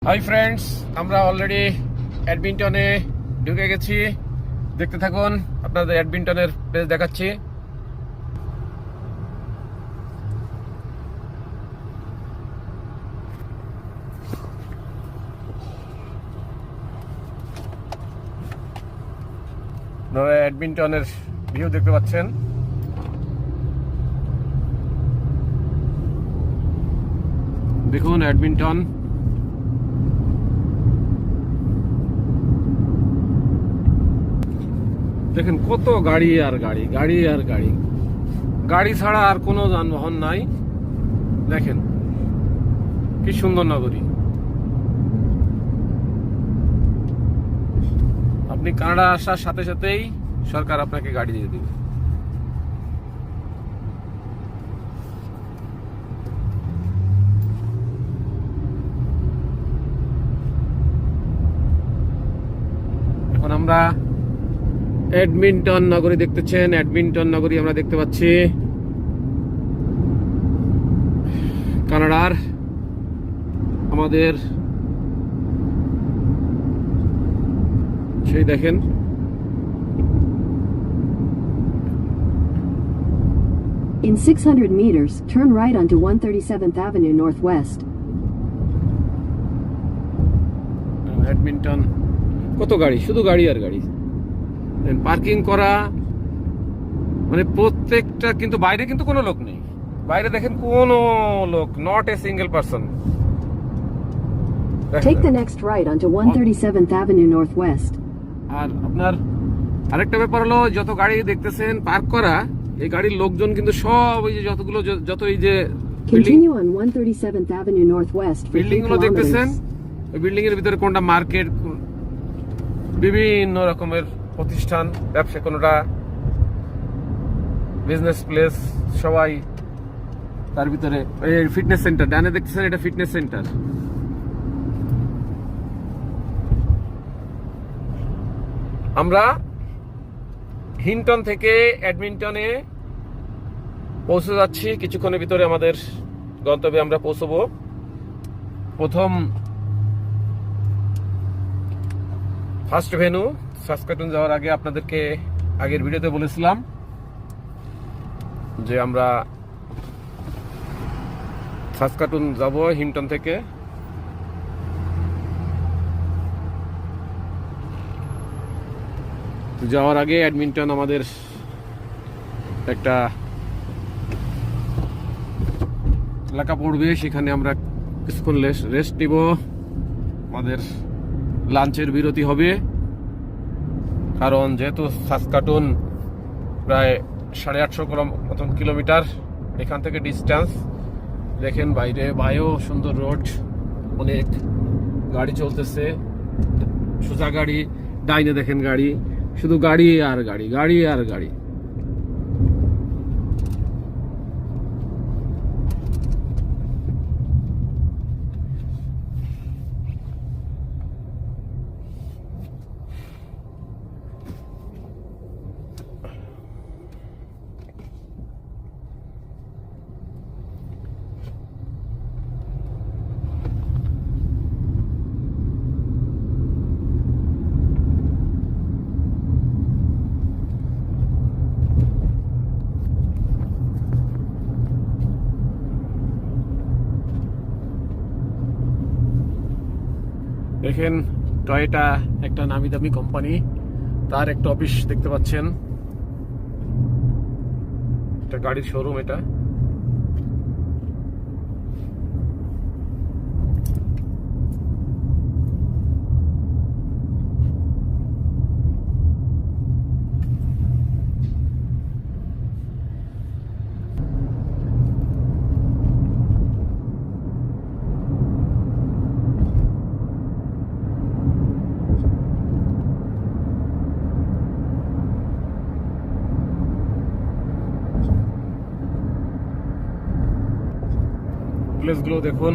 Hi friends, আমরা already এডমিন্টনে ঢুকে গেছি। দেখতে থাকুন, আপনাদের এডমিন্টনের প্লেস দেখাচ্ছি। আপনারা এডমিন্টনের ভিউ দেখতে পাচ্ছেন। দেখুন এডমিন্টন। দেখেন কত গাড়ি আর গাড়ি, গাড়ি আর গাড়ি, গাড়ি ছাড়া আর কোনো যানবাহন নাই। দেখেন কি সুন্দর নগরী। আপনি কানাডা আসার সাথে সাথেই সরকার আপনাকে গাড়ি দিয়ে দিবে। এখন আমরা এডমিন্টন নগরী দেখতেছেন। এডমিন্টন নগরী আমরা দেখতে পাচ্ছি কানাডার। আমাদের সেই দেখেন In 600 meters, turn right onto 137th Avenue Northwest. এডমিন্টন কত গাড়ি, শুধু গাড়ি আর গাড়ি। পার্কিং করা মানে প্রত্যেকটা, কিন্তু বাইরে কিন্তু কোনো লোক নেই। বাইরে দেখেন কোনো লোক, not a single person. Take the next right onto 137th Avenue Northwest. আর আপনার আরেকটা ব্যাপার হলো, যত গাড়ি দেখতেছেন পার্ক করা, এই গাড়ির লোকজন কিন্তু সব ওই যে যতগুলো যত এই যে Continue on 137th Avenue Northwest for 3 building গুলো দেখতেছেন, kilometers. ওই বিল্ডিং এর ভিতরে কোনটা মার্কেট, বিভিন্ন রকমের প্রতিষ্ঠান, ব্যবসা, কোনটা বিজনেস প্লেস, সবাই তার ভিতরে। এই ফিটনেস সেন্টার ডানে দেখতেছেন, এটা ফিটনেস সেন্টার। আমরা হিন্টন থেকে এডমিন্টনে পৌঁছে যাচ্ছি। কিছুক্ষণের ভিতরে আমাদের গন্তব্যে আমরা পৌঁছবো। প্রথম ফার্স্ট ভেন্যু সাসকাটুন যাওয়ার আগে আপনাদেরকে আগের ভিডিওতে বলেছিলাম যে আমরা সাসকাটুন যাব হিন্টন থেকে। যাওয়ার আগে এডমিন্টন আমাদের একটা এলাকা পড়বে, সেখানে আমরা কিছুক্ষণ রেস্ট নিব। আমাদের লাঞ্চের বিরতি হবে, কারণ যেহেতু সাসকাটুন প্রায় 850 মতন কিলোমিটার এখান থেকে ডিস্টেন্স। দেখেন বাইরে বায়ু, সুন্দর রোড, অনেক গাড়ি চলতেছে, সোজা গাড়ি, ডাইনে দেখেন গাড়ি, শুধু গাড়ি আর গাড়ি, গাড়ি আর গাড়ি। দেখেন টয়োটা, একটা নামি দামি কোম্পানি, তার একটা অফিস দেখতে পাচ্ছেন। একটা গাড়ির শোরুম এটা। প্লেসগুলো দেখুন।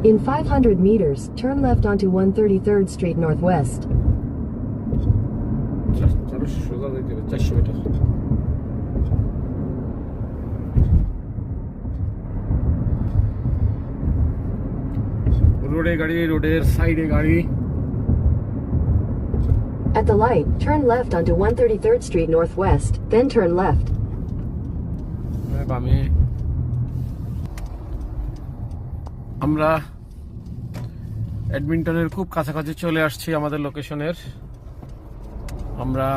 In 500 meters, turn left onto 133rd Street Northwest. 400 metre. রোডের সাইডে গাড়ি। At the light, turn left onto 133rd Street Northwest, then turn left. বামে আমরা এডমিন্টনের খুব কাছাকাছি চলে আসছি আমাদের লোকেশনের। আমরা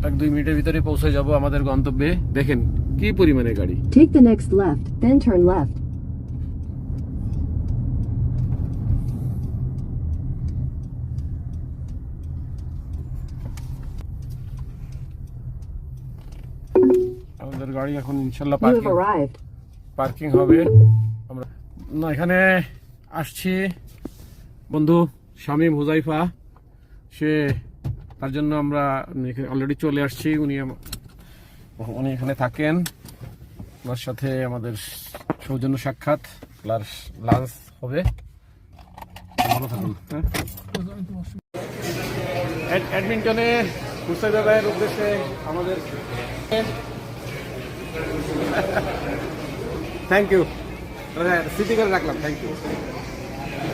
1-2 মিনিটের ভিতরে পৌঁছে যাব আমাদের গন্তব্যে। দেখেন কি পরিমাণে গাড়ি। Take the next left, then turn left. আমাদের গাড়ি এখন ইনশাল্লাহ You have arrived. পার্কিং হবে। আমরা না এখানে আসছি বন্ধু শামীম হুজাইফা, তার জন্য আমরা অলরেডি চলে আসছি। উনি এখানে থাকেন, ওনার সাথে আমাদের সৌজন্য সাক্ষাৎ প্লাস লাঞ্চ হবে। ভালো থাকুন। এডমিন্টনে হুসাইফা ভাইয়ের উদ্দেশ্যে আমাদের থ্যাংক ইউ, সিটি করে রাখলাম। Thank you.